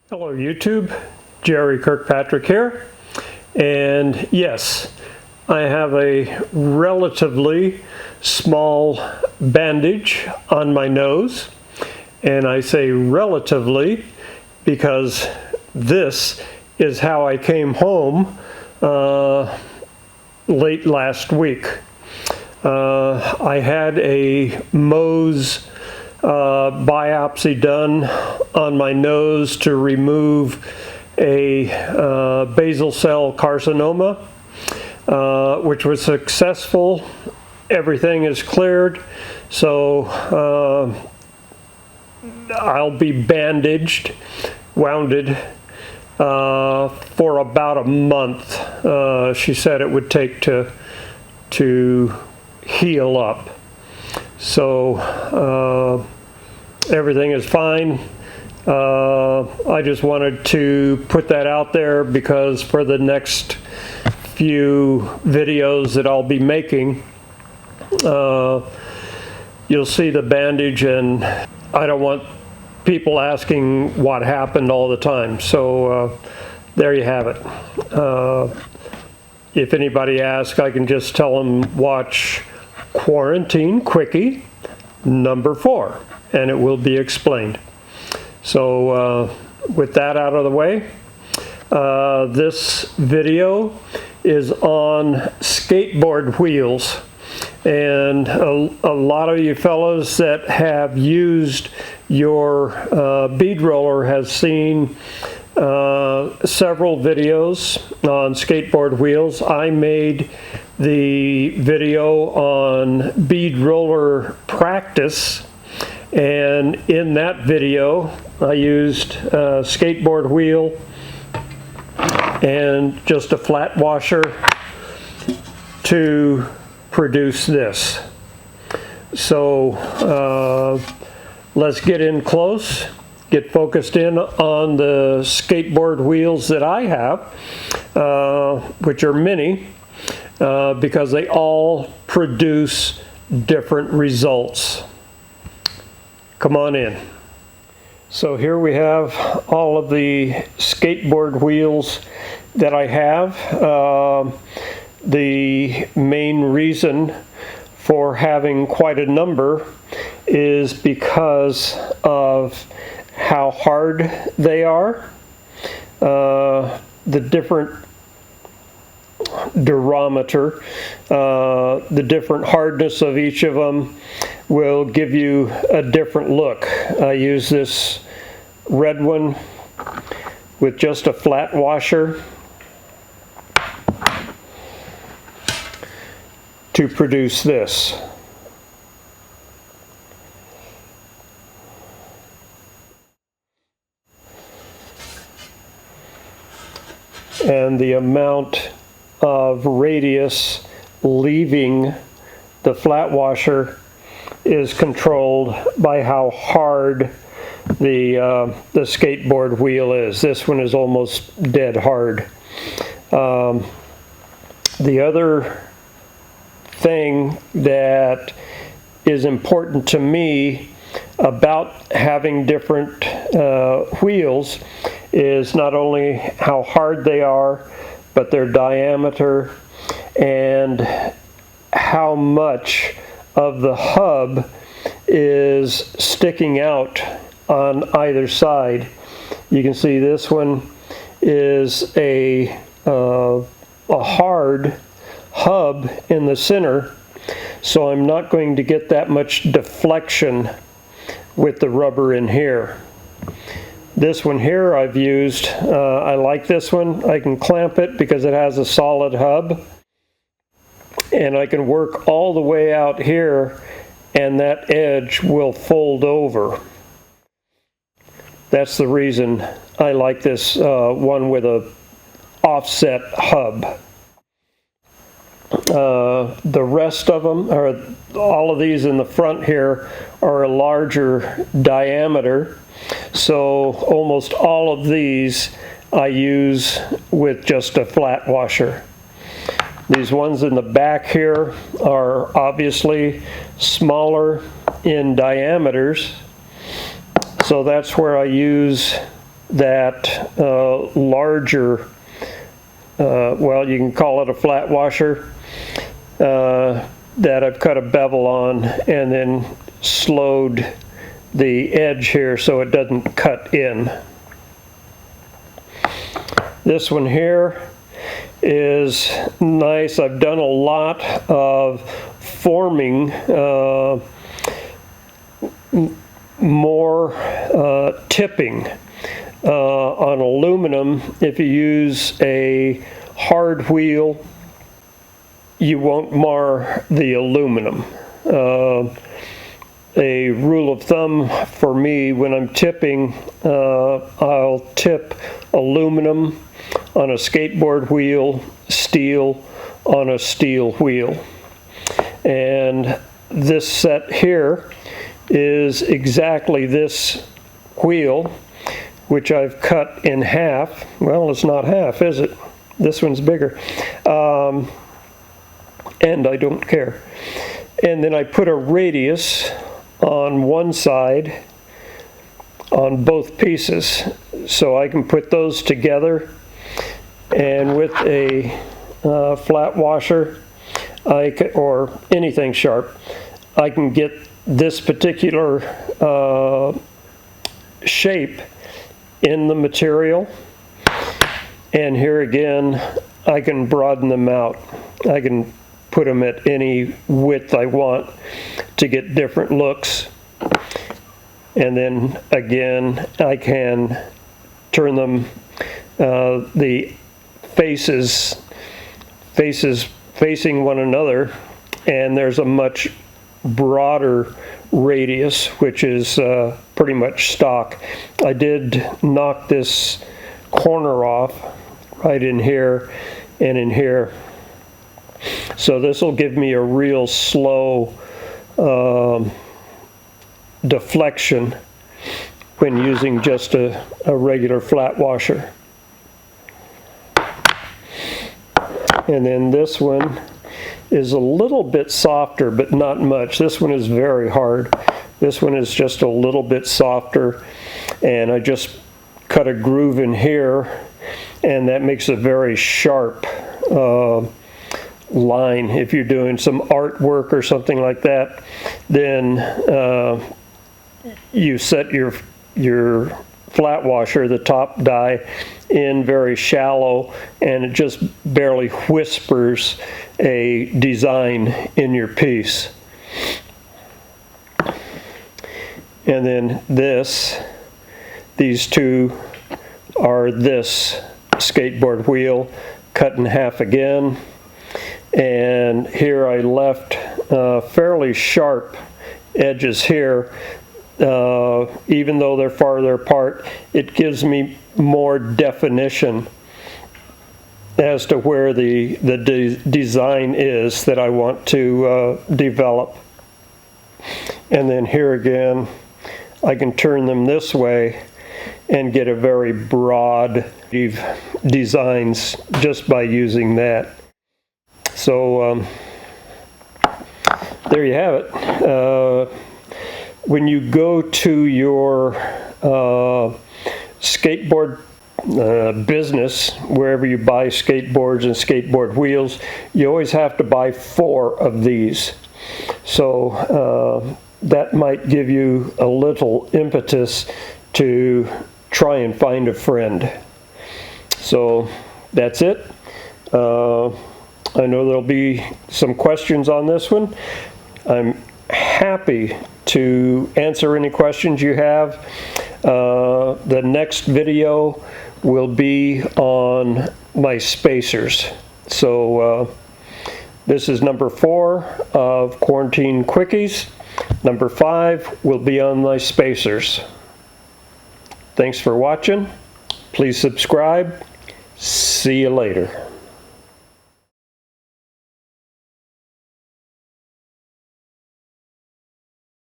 Hello YouTube, Jerry Kirkpatrick here, and yes, I have a relatively small bandage on my nose, and I say relatively because this is how I came home late last week. I had a Mohs biopsy done on my nose to remove a basal cell carcinoma, which was successful. Everything is cleared, so I'll be bandaged, wounded for about a month. She said it would take to heal up. So everything is fine. I just wanted to put that out there because for the next few videos that I'll be making, you'll see the bandage, and I don't want people asking what happened all the time. So there you have it. If anybody asks, I can just tell them watch Quarantine Quickie number 4, and it will be explained. So with that out of the way, this video is on skateboard wheels, and a lot of you fellows that have used your bead roller have seen several videos on skateboard wheels. I made the video on bead roller practice, and in that video I used a skateboard wheel and just a flat washer to produce this. So let's get in close, get focused in on the skateboard wheels that I have, which are mini, because they all produce different results. Come on in. So here we have all of the skateboard wheels that I have. The main reason for having quite a number is because of how hard they are. The different durometer, the different hardness of each of them will give you a different look. I use this red one with just a flat washer to produce this. And the amount of radius leaving the flat washer is controlled by how hard the skateboard wheel is. This one is almost dead hard. The other thing that is important to me about having different wheels is not only how hard they are, but their diameter and how much of the hub is sticking out on either side. You can see this one is a hard hub in the center, so I'm not going to get that much deflection with the rubber in here. This one here I've used, I like this one. I can clamp it because it has a solid hub, and I can work all the way out here and that edge will fold over. That's the reason I like this one with a offset hub. The rest of them, or all of these in the front here, are a larger diameter, so almost all of these I use with just a flat washer. These ones in the back here are obviously smaller in diameters, so that's where I use that larger, well, you can call it a flat washer, that I've cut a bevel on and then slowed the edge here so it doesn't cut in. This one here is nice. I've done a lot of forming, more tipping on aluminum. If you use a hard wheel, you won't mar the aluminum. A rule of thumb for me when I'm tipping, I'll tip aluminum on a skateboard wheel, steel on a steel wheel. And this set here is exactly this wheel, which I've cut in half. Well, it's not half, is it? This one's bigger. And I don't care. And then I put a radius on one side on both pieces, so I can put those together, and with a flat washer or anything sharp, I can get this particular shape in the material. And here again, I can broaden them out. I can put them at any width I want to get different looks. And then again, I can turn them, the faces facing one another, and there's a much broader radius, which is pretty much stock. I did knock this corner off right in here and in here. So this will give me a real slow deflection when using just a regular flat washer. And then this one is a little bit softer, but not much. This one is very hard. This one is just a little bit softer, and I just cut a groove in here, and that makes a very sharp line. If you're doing some artwork or something like that, then you set your flat washer, the top die, in very shallow, and it just barely whispers a design in your piece. And then these two are this skateboard wheel cut in half again. And here I left fairly sharp edges here. Even though they're farther apart, it gives me more definition as to where the design is that I want to develop. And then here again, I can turn them this way and get a very broad designs just by using that. So there you have it. When you go to your skateboard business, wherever you buy skateboards and skateboard wheels, you always have to buy 4 of these. So that might give you a little impetus to try and find a friend. So that's it. I know there'll be some questions on this one. I'm happy to answer any questions you have. The next video will be on my spacers. So this is number 4 of Quarantine Quickies. Number 5 will be on my spacers. Thanks for watching. Please subscribe. See you later.